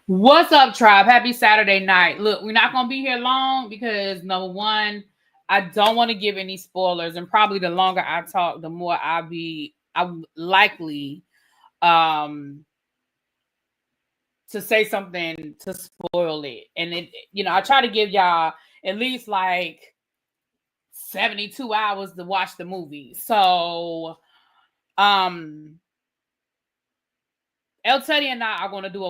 What's up, tribe? Happy Saturday night. Look, we're not gonna be here long because number one, I don't want to give any spoilers, and probably the longer I talk, the more I'm likely um to say something to spoil it. And I try to give y'all at least like 72 hours to watch the movie. So El Teddy and I are going to do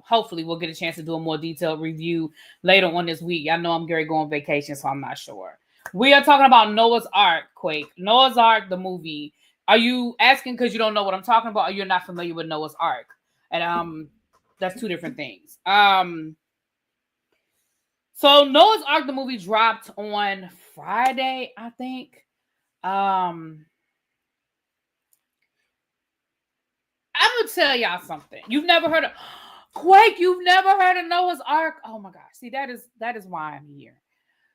hopefully we'll get a chance to do a more detailed review later on this week. I know I'm going on vacation, so I'm not sure. We are talking about Noah's Ark, Quake. Noah's Ark, the movie. Are you asking because you don't know what I'm talking about, or you're not familiar with Noah's Ark? And that's two different things. So Noah's Ark, the movie, dropped on Friday, I think. I'm gonna tell y'all something. You've never heard of Quake. You've never heard of Noah's Ark. Oh my gosh! See, that is why I'm here.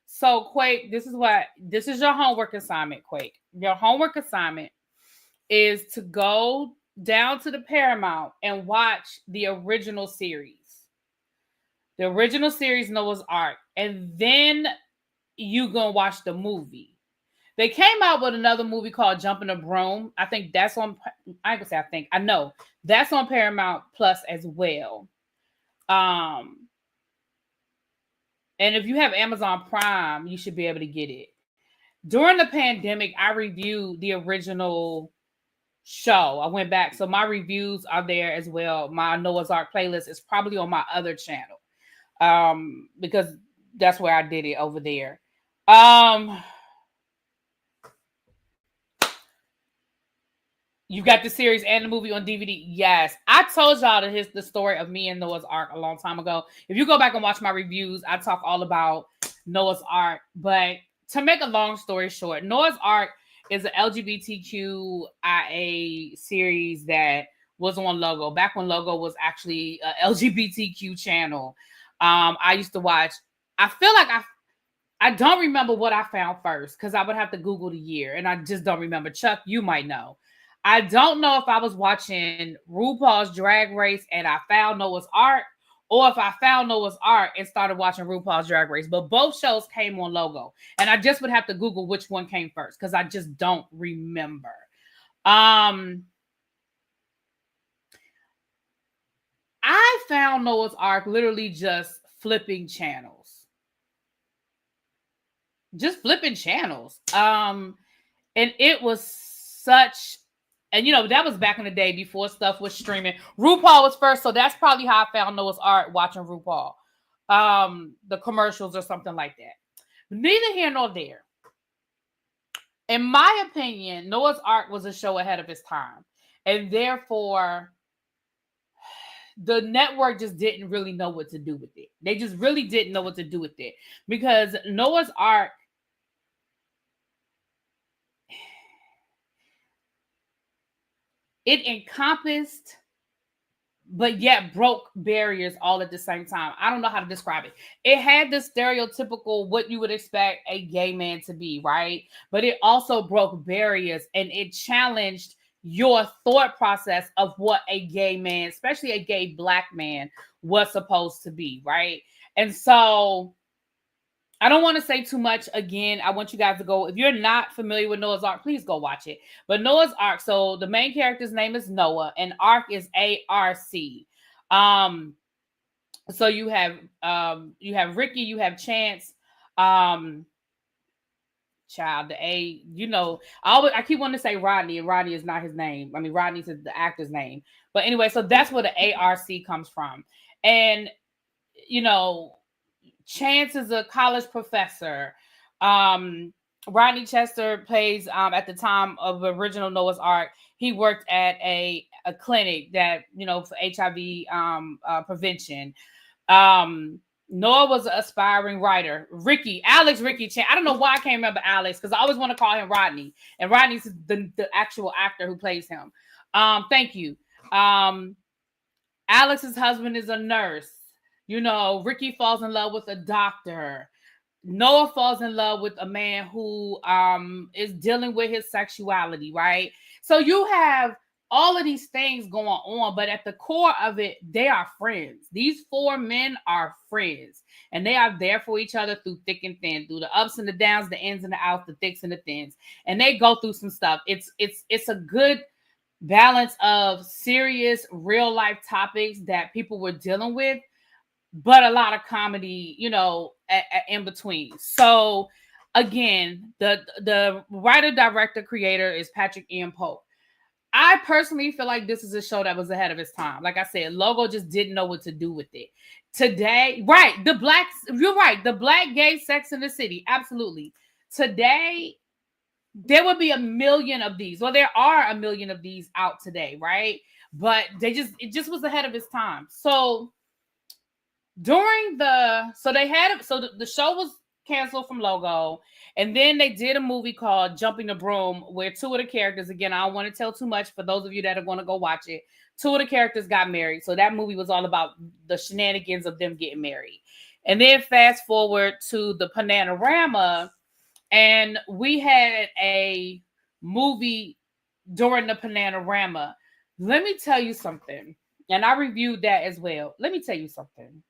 So Quake, this is your homework assignment. Quake, your homework assignment is to go down to the Paramount and watch the original series. The original series Noah's Ark, and then you gonna watch the movie. They came out with another movie called Jumping a Broom. I think that's on. I ain't gonna say I think. I know that's on Paramount Plus as well. And if you have Amazon Prime, you should be able to get it. During the pandemic, I reviewed the original show. I went back, so my reviews are there as well. My Noah's Ark playlist is probably on my other channel, because that's where I did it over there. You got the series and the movie on DVD. Yes. I told y'all the story of me and Noah's Ark a long time ago. If you go back and watch my reviews, I talk all about Noah's Ark. But to make a long story short, Noah's Ark is an LGBTQIA series that was on Logo. Back when Logo was actually a LGBTQ channel. I used to watch. I feel like I don't remember what I found first because I would have to Google the year. And I just don't remember. Chuck, you might know. I don't know if I was watching RuPaul's Drag Race and I found Noah's Ark, or if I found Noah's Ark and started watching RuPaul's Drag Race. But both shows came on Logo. And I just would have to Google which one came first because I just don't remember. I found Noah's Ark literally just flipping channels. Just flipping channels. And it was such... And, that was back in the day before stuff was streaming. RuPaul was first, so that's probably how I found Noah's Ark, watching RuPaul. The commercials or something like that. Neither here nor there. In my opinion, Noah's Ark was a show ahead of its time. And therefore, the network just didn't really know what to do with it. They just really didn't know what to do with it. Because Noah's Ark... it encompassed, but yet broke barriers all at the same time. I don't know how to describe it. It had the stereotypical what you would expect a gay man to be, right? But it also broke barriers and it challenged your thought process of what a gay man, especially a gay Black man, was supposed to be, right? And so... I don't want to say too much. Again, I want you guys to go. If you're not familiar with Noah's Ark, please go watch it. But Noah's Ark, so the main character's name is Noah, and Ark is A-R-C. So you have Ricky, you have Chance, child, the A, I keep wanting to say Rodney, and Rodney is not his name. I mean, Rodney's the actor's name. But anyway, so that's where the A-R-C comes from. And, Chance is a college professor. Rodney Chester plays, at the time of the original Noah's Ark, he worked at a clinic that, for HIV prevention. Noah was an aspiring writer. Alex Ricky Chance. I don't know why I can't remember Alex because I always want to call him Rodney. And Rodney's the actual actor who plays him. Thank you. Alex's husband is a nurse. Ricky falls in love with a doctor. Noah falls in love with a man who is dealing with his sexuality, right? So you have all of these things going on, but at the core of it, they are friends. These four men are friends, and they are there for each other through thick and thin, through the ups and the downs, the ins and the outs, the thicks and the thins, and they go through some stuff. It's a good balance of serious real life topics that people were dealing with, but a lot of comedy, in between. So again, the writer, director, creator is Patrick Ian Polk. I personally feel like this is a show that was ahead of its time. Like I said, Logo just didn't know what to do with it. Today, right, you're right, the black gay Sex in the City, absolutely. Today, there would be a million of these. Well, there are a million of these out today, right? But it just was ahead of its time. So the show was canceled from Logo, and then they did a movie called Jumping the Broom, where two of the characters, again, I don't want to tell too much for those of you that are going to go watch it, two of the characters got married. So that movie was all about the shenanigans of them getting married. And then fast forward to the Panorama, and we had a movie during the Panorama. Let me tell you something, and I reviewed that as well. Let me tell you something.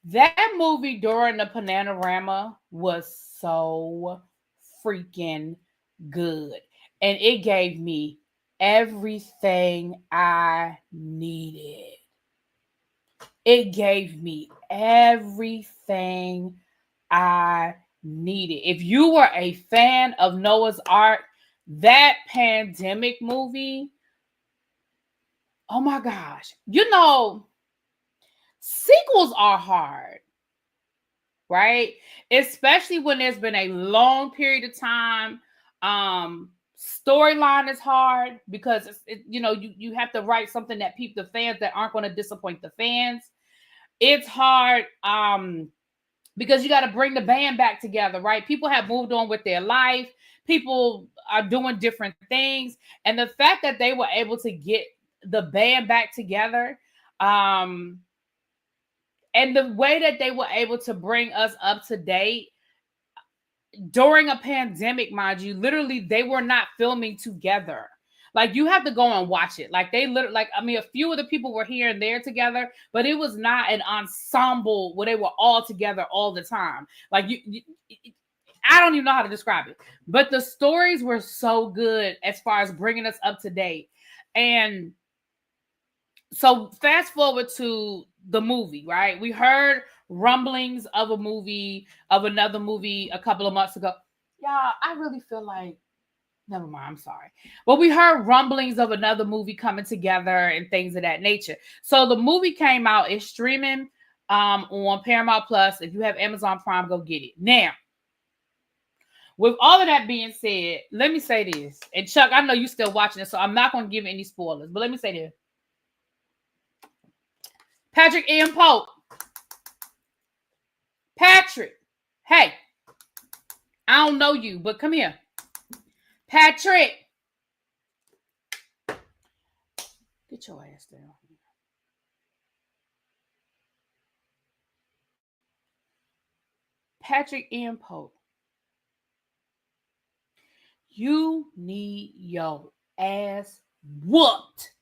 That movie during the Panorama was so freaking good. And it gave me everything I needed. It gave me everything I needed. If you were a fan of Noah's Ark, that pandemic movie, oh my gosh. Sequels are hard, right? Especially when there's been a long period of time. Storyline is hard because you have to write something that the fans that aren't going to disappoint the fans. It's hard because you got to bring the band back together, right? People have moved on with their life. People are doing different things, and the fact that they were able to get the band back together, and the way that they were able to bring us up to date during a pandemic, mind you, literally they were not filming together. Like, you have to go and watch it. Like, they literally, a few of the people were here and there together, but it was not an ensemble where they were all together all the time. Like, I don't even know how to describe it, but the stories were so good as far as bringing us up to date. And so fast forward to the movie, right? We heard rumblings of another movie a couple of months ago. Y'all, I really feel like, never mind, I'm sorry. But we heard rumblings of another movie coming together and things of that nature. So the movie came out. It's streaming on Paramount Plus. If you have Amazon Prime, go get it. Now, with all of that being said, let me say this. And Chuck, I know you're still watching it, so I'm not going to give any spoilers. But let me say this. Patrick Ian Polk. Patrick. Hey. I don't know you, but come here. Patrick. Get your ass down. Patrick Ian Polk. You need your ass whooped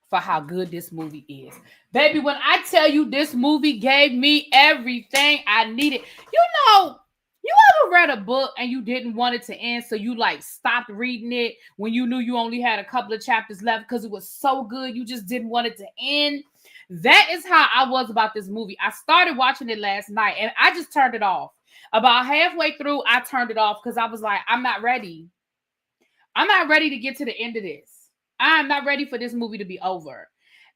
for how good this movie is. Baby, when I tell you this movie gave me everything I needed. You ever read a book and you didn't want it to end, so you stopped reading it when you knew you only had a couple of chapters left because it was so good you just didn't want it to end? That is how I was about this movie. I started watching it last night and I just turned it off. About halfway through, I turned it off because I was like, I'm not ready. I'm not ready to get to the end of this. I'm not ready for this movie to be over.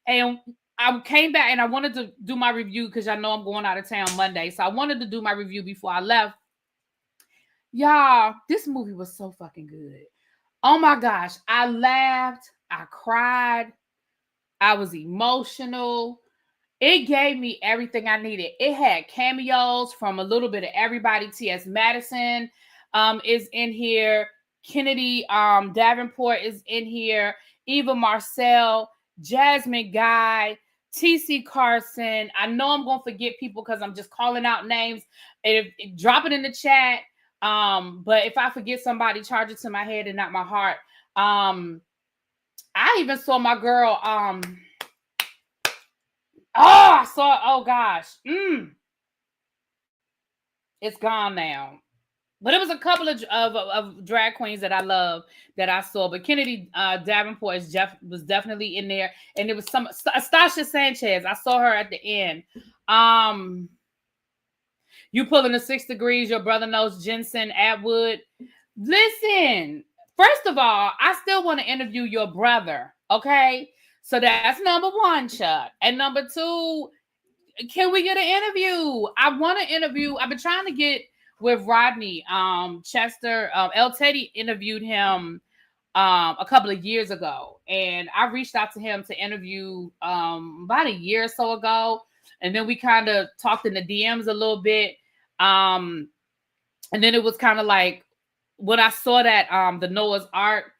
And I came back and I wanted to do my review because I know I'm going out of town Monday. So I wanted to do my review before I left. Y'all, this movie was so fucking good. Oh my gosh. I laughed. I cried. I was emotional. It gave me everything I needed. It had cameos from a little bit of everybody. T.S. Madison is in here. Kennedy Davenport is in here. Eva Marcel, Jasmine Guy, T.C. Carson. I know I'm going to forget people because I'm just calling out names. Drop it in the chat. But if I forget somebody, charge it to my head and not my heart. I even saw my girl. Oh gosh. It's gone now. But it was a couple of drag queens that I love that I saw. But Kennedy Davenport was definitely in there. And it was some Stasha Sanchez. I saw her at the end. You pulling the 6 degrees, your brother knows Jensen Atwood. Listen, first of all, I still want to interview your brother. Okay. So that's number one, Chuck. And number two, can we get an interview? I want to interview. I've been trying to get with Rodney Chester. El Teddy interviewed him a couple of years ago, and I reached out to him to interview about a year or so ago, and then we kind of talked in the DMs a little bit, and then it was kind of like when I saw that the Noah's Ark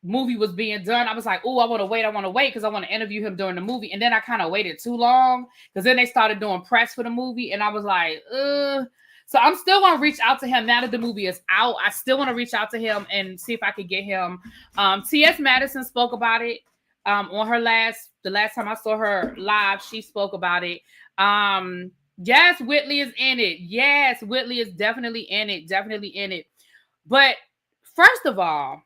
movie was being done, I was like, oh, I want to wait because I want to interview him during the movie. And then I kind of waited too long because then they started doing press for the movie, and I was like, So I'm still going to reach out to him now that the movie is out. I still want to reach out to him and see if I could get him. T.S. Madison spoke about it on her the last time I saw her live. She spoke about it. Yes, Whitley is in it. Yes, Whitley is definitely in it. Definitely in it. But first of all,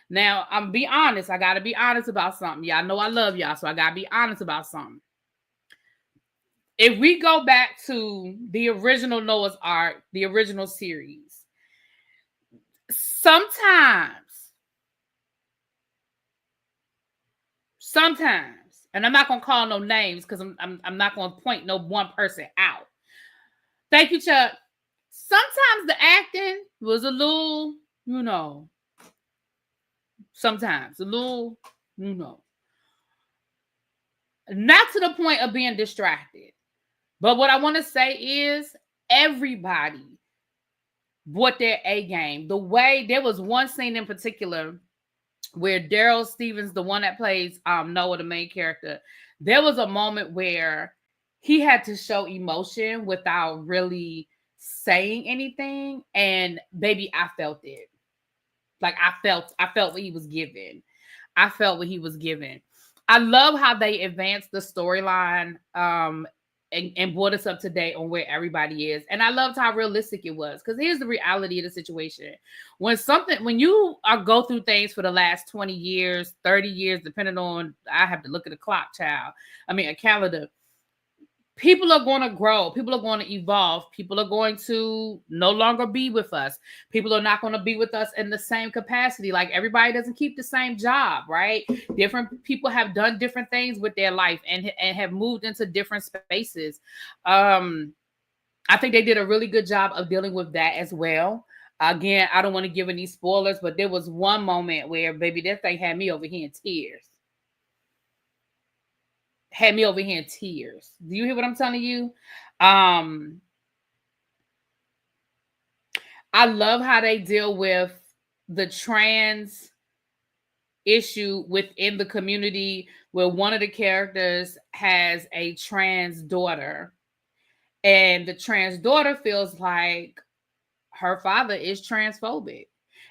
now I'm be honest. I got to be honest about something. Y'all know I love y'all, so I got to be honest about something. If we go back to the original Noah's Ark, the original series, sometimes, and I'm not gonna call no names because I'm not gonna point no one person out. Thank you, Chuck. Sometimes the acting was a little, sometimes a little, not to the point of being distracted. But what I want to say is everybody brought their A game. The way there was one scene in particular where Daryl Stevens, the one that plays Noah, the main character, there was a moment where he had to show emotion without really saying anything. And baby, I felt it. Like I felt what he was giving. I felt what he was giving. I love how they advanced the storyline and brought us up to date on where everybody is. And I loved how realistic it was. Because here's the reality of the situation. When you go through things for the last 20 years, 30 years, depending on, I have to look at a clock, a calendar. People are going to grow. People are going to evolve. People are going to no longer be with us. People are not going to be with us in the same capacity. Like everybody doesn't keep the same job, right? Different people have done different things with their life and have moved into different spaces. I think they did a really good job of dealing with that as well. Again, I don't want to give any spoilers, but there was one moment where, baby, that thing had me over here in tears. Had me over here in tears. Do you hear what I'm telling you? I love how they deal with the trans issue within the community where one of the characters has a trans daughter. And the trans daughter feels like her father is transphobic.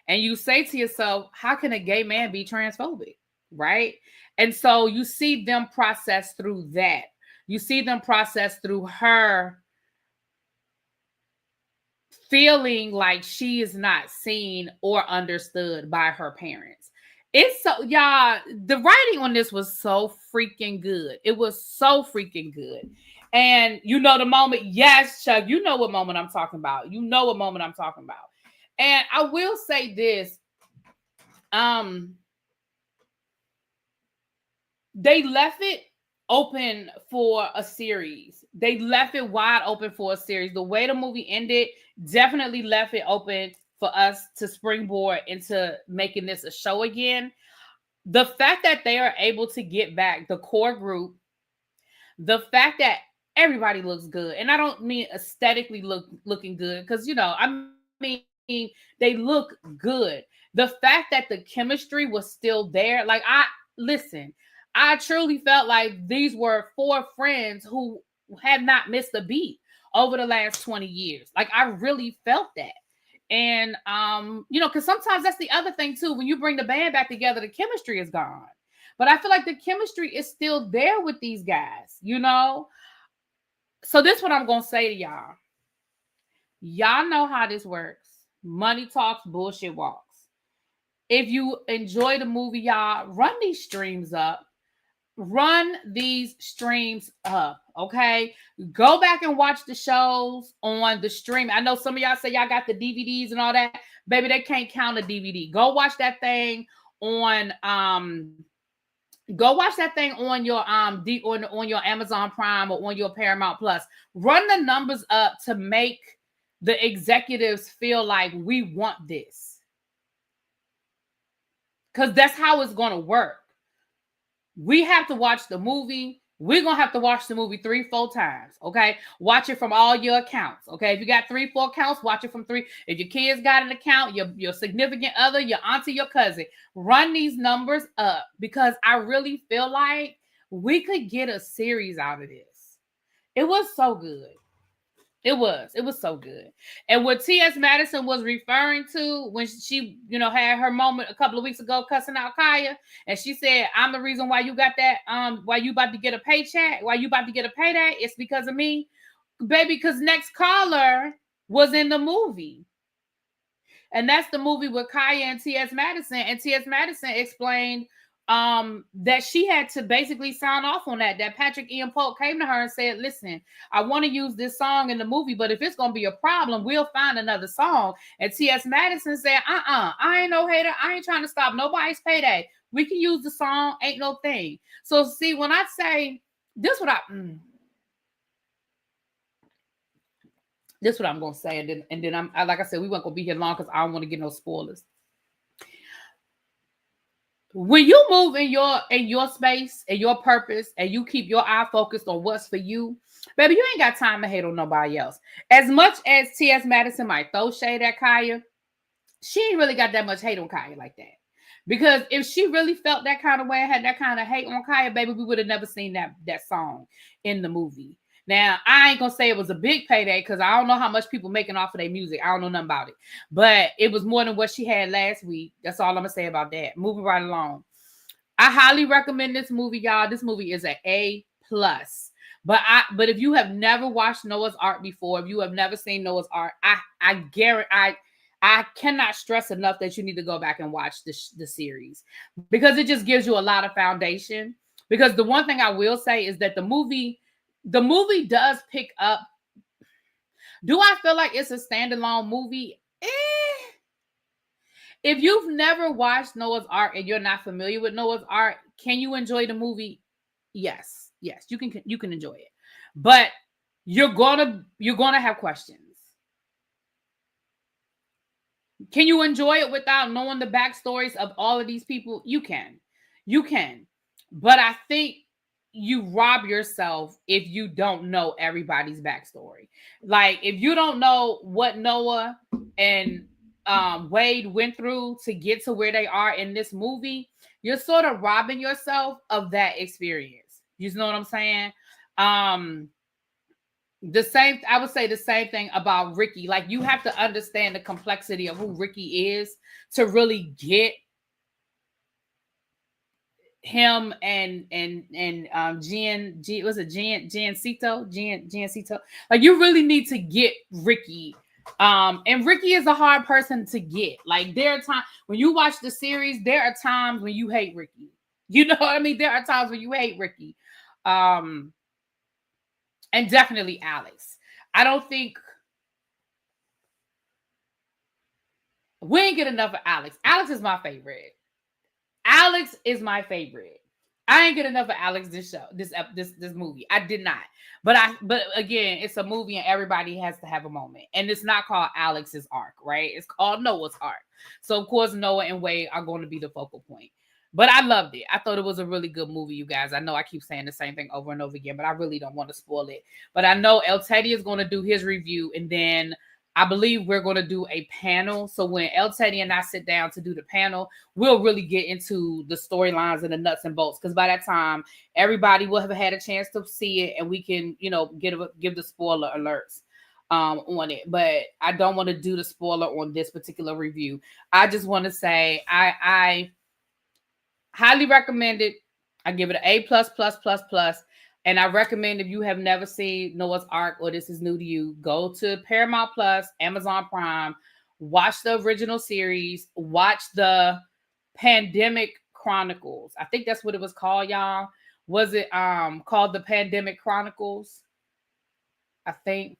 And you say to yourself, how can a gay man be transphobic? Right? And so you see them process through that. You see them process through her feeling like she is not seen or understood by her parents. It's so, y'all, the writing on this was so freaking good. It was so freaking good. And the moment, yes, Chuck, you know what moment I'm talking about. You know what moment I'm talking about. And I will say this, they left it open for a series. They left it wide open for a series. The way the movie ended definitely left it open for us to springboard into making this a show again. The fact that they are able to get back the core group, the fact that everybody looks good, and I don't mean aesthetically looking good, because I mean they look good. The fact that the chemistry was still there, like I truly felt like these were 4 friends who had not missed a beat over the last 20 years. Like, I really felt that. And, because sometimes that's the other thing too. When you bring the band back together, the chemistry is gone. But I feel like the chemistry is still there with these guys, So this is what I'm going to say to y'all. Y'all know how this works. Money talks, bullshit walks. If you enjoy the movie, y'all, run these streams up. Run these streams up, okay? Go back and watch the shows on the stream. I know some of y'all say y'all got the DVDs and all that. Baby, they can't count a DVD. Go watch that thing on your on your Amazon Prime or on your Paramount Plus. Run the numbers up to make the executives feel like we want this. Because that's how it's going to work. We have to watch the movie. We're going to have to watch the movie 3-4 times, okay? Watch it from all your accounts, okay? If you got 3-4 accounts, watch it from 3. If your kids got an account, your significant other, your auntie, your cousin, run these numbers up because I really feel like we could get a series out of this. It was so good. It was so good. And what T.S. Madison was referring to when she, had her moment a couple of weeks ago cussing out Kaya, and she said, I'm the reason why you got that, why you about to get a paycheck, why you about to get a payday, it's because of me. Baby, because Next Caller was in the movie. And that's the movie with Kaya and T.S. Madison. And T.S. Madison explained that she had to basically sign off on that Patrick Ian Polk came to her and said, listen, I want to use this song in the movie, but if it's going to be a problem, we'll find another song. And T.S. Madison said, I ain't no hater. I ain't trying to stop nobody's payday. We can use the song. Ain't no thing. So see, when I say this, what I'm going to say. And then I'm like I said, we weren't going to be here long because I don't want to get no spoilers. When you move in your space and your purpose and you keep your eye focused on what's for you, baby, you ain't got time to hate on nobody else. As much as T.S. Madison might throw shade at Kaya, she ain't really got that much hate on Kaya like that. Because if she really felt that kind of way and had that kind of hate on Kaya, baby, we would have never seen that song in the movie. Now, I ain't going to say it was a big payday because I don't know how much people making off of their music. I don't know nothing about it. But it was more than what she had last week. That's all I'm going to say about that. Moving right along. I highly recommend this movie, y'all. This movie is an A+. But if you have never watched Noah's Ark before, if you have never seen Noah's Ark, I guarantee I cannot stress enough that you need to go back and watch the series because it just gives you a lot of foundation. Because the one thing I will say is that the movie does pick up. Do I feel like it's a standalone movie? If you've never watched Noah's Ark and you're not familiar with Noah's Ark, can you enjoy the movie? Yes, you can enjoy it. But you're gonna have questions. Can you enjoy it without knowing the backstories of all of these people? You can. But I think you rob yourself if you don't know everybody's backstory. Like if you don't know what Noah and Wade went through to get to where they are in this movie, you're sort of robbing yourself of that experience. You know what I'm saying? I would say the same thing about Ricky. Like you have to understand the complexity of who Ricky is to really get him and Giancito. Like you really need to get Ricky. And Ricky is a hard person to get. Like there are times when you watch the series, there are times when you hate Ricky. You know what I mean? There are times when you hate Ricky. And definitely Alex. I don't think we ain't get enough of Alex. Alex is my favorite. I ain't get enough of Alex this movie. I did not. But again, it's a movie and everybody has to have a moment. And it's not called Alex's Ark, right? It's called Noah's Ark. So of course Noah and Wade are going to be the focal point. But I loved it. I thought it was a really good movie, you guys. I know I keep saying the same thing over and over again, but I really don't want to spoil it. But I know El Teddy is going to do his review, and then I believe we're going to do a panel. So when El Teddy and I sit down to do the panel, we'll really get into the storylines and the nuts and bolts. Because by that time, everybody will have had a chance to see it, and we can, give the spoiler alerts on it. But I don't want to do the spoiler on this particular review. I just want to say I highly recommend it. I give it an A plus plus plus plus. And I recommend if you have never seen Noah's Ark or this is new to you, go to Paramount Plus, Amazon Prime, watch the original series, watch the Pandemic Chronicles. I think that's what it was called, y'all. Was it called the Pandemic Chronicles? I think.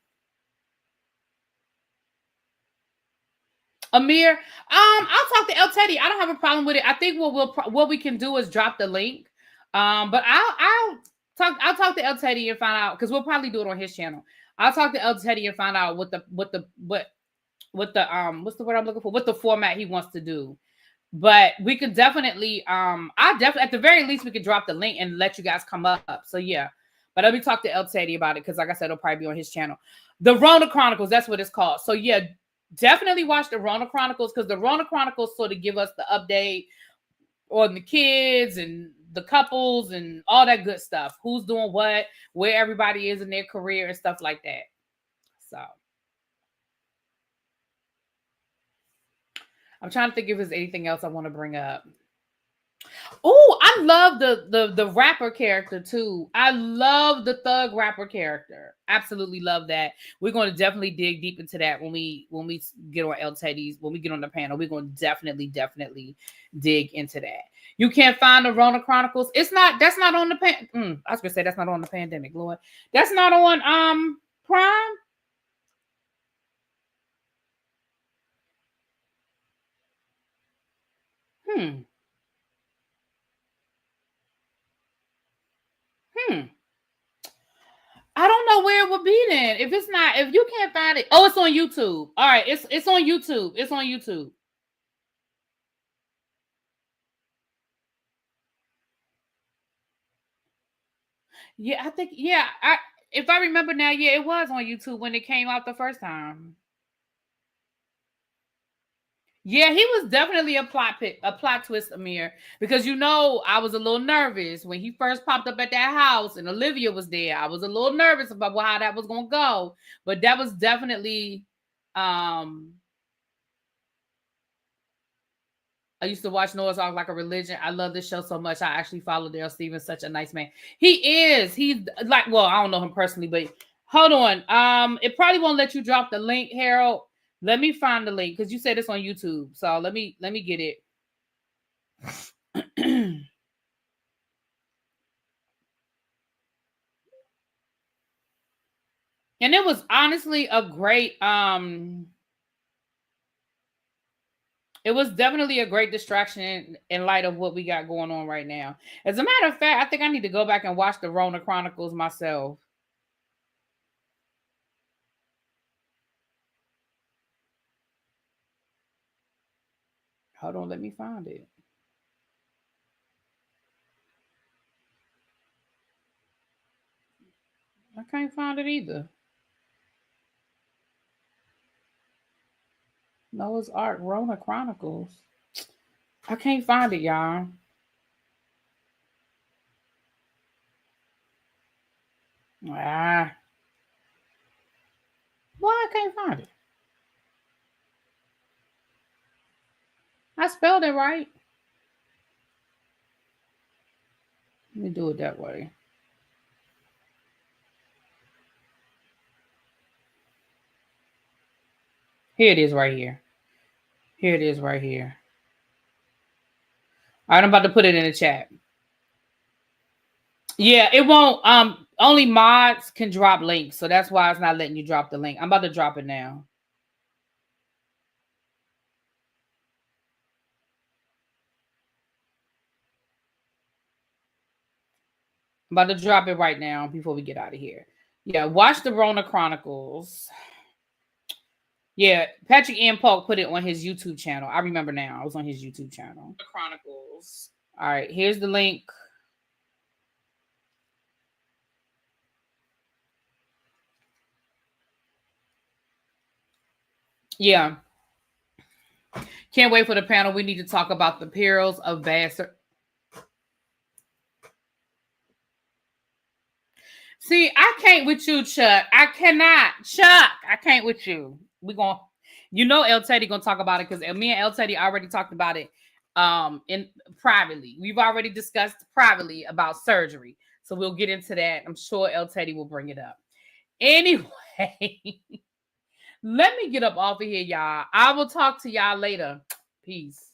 Amir, I'll talk to El Teddy. I don't have a problem with it. I think what we can do is drop the link. But I'll talk to El Teddy and find out, because we'll probably do it on his channel. I'll talk to El Teddy and find out what's the word I'm looking for, what the format he wants to do. But we could definitely at the very least we could drop the link and let you guys come up. So yeah. But let me talk to El Teddy about it, because like I said, it'll probably be on his channel. The Rona Chronicles, that's what it's called. So yeah, definitely watch the Rona Chronicles, because the Rona Chronicles sort of give us the update on the kids and the couples and all that good stuff. Who's doing what, where everybody is in their career and stuff like that. So I'm trying to think if there's anything else I want to bring up. Oh, I love the rapper character too. I love the thug rapper character. Absolutely love that. We're going to definitely dig deep into that when we get on El Teddy's, when we get on the panel. We're going to definitely dig into that. You can't find the Rona Chronicles. That's not on the I was gonna say that's not on the Pandemic, Lord. That's not on Prime. I don't know where it would be then. If you can't find it. Oh, it's on YouTube. All right, it's on YouTube. It's on YouTube. Yeah, I think if I remember now, yeah, it was on YouTube when it came out the first time. Yeah, he was definitely a plot twist, Amir, because I was a little nervous when he first popped up at that house and Olivia was there. I was a little nervous about how that was gonna go, but that was definitely. I used to watch Noah's Ark like a religion. I love this show so much. I actually follow Daryl Stevens, such a nice man. He is. He's like, well, I don't know him personally, but hold on. It probably won't let you drop the link, Harold. Let me find the link, because you said it's on YouTube. So let me get it. And it was honestly a great it was definitely a great distraction in light of what we got going on right now. As a matter of fact, I think I need to go back and watch the Rona Chronicles myself. Hold on, let me find it. I can't find it either. Noah's Ark Rona Chronicles. I can't find it, y'all. Why I can't find it? I spelled it right. Let me do it that way. Here it is right here. Here it is right here. All right, I'm about to put it in the chat. Yeah, it won't. Only mods can drop links, so that's why it's not letting you drop the link. I'm about to drop it now. I'm about to drop it right now before we get out of here. Yeah, watch the Rona Chronicles. Yeah, Patrick Ian Polk put it on his YouTube channel. I remember now. I was on his YouTube channel. The Chronicles. All right, here's the link. Yeah. Can't wait for the panel. We need to talk about the perils of bad. See, I can't with you, Chuck. I cannot. Chuck, I can't with you. We're going to, you know, El Teddy going to talk about it because me and El Teddy already talked about it in privately. We've already discussed privately about surgery. So we'll get into that. I'm sure El Teddy will bring it up. Anyway, let me get up off of here, y'all. I will talk to y'all later. Peace.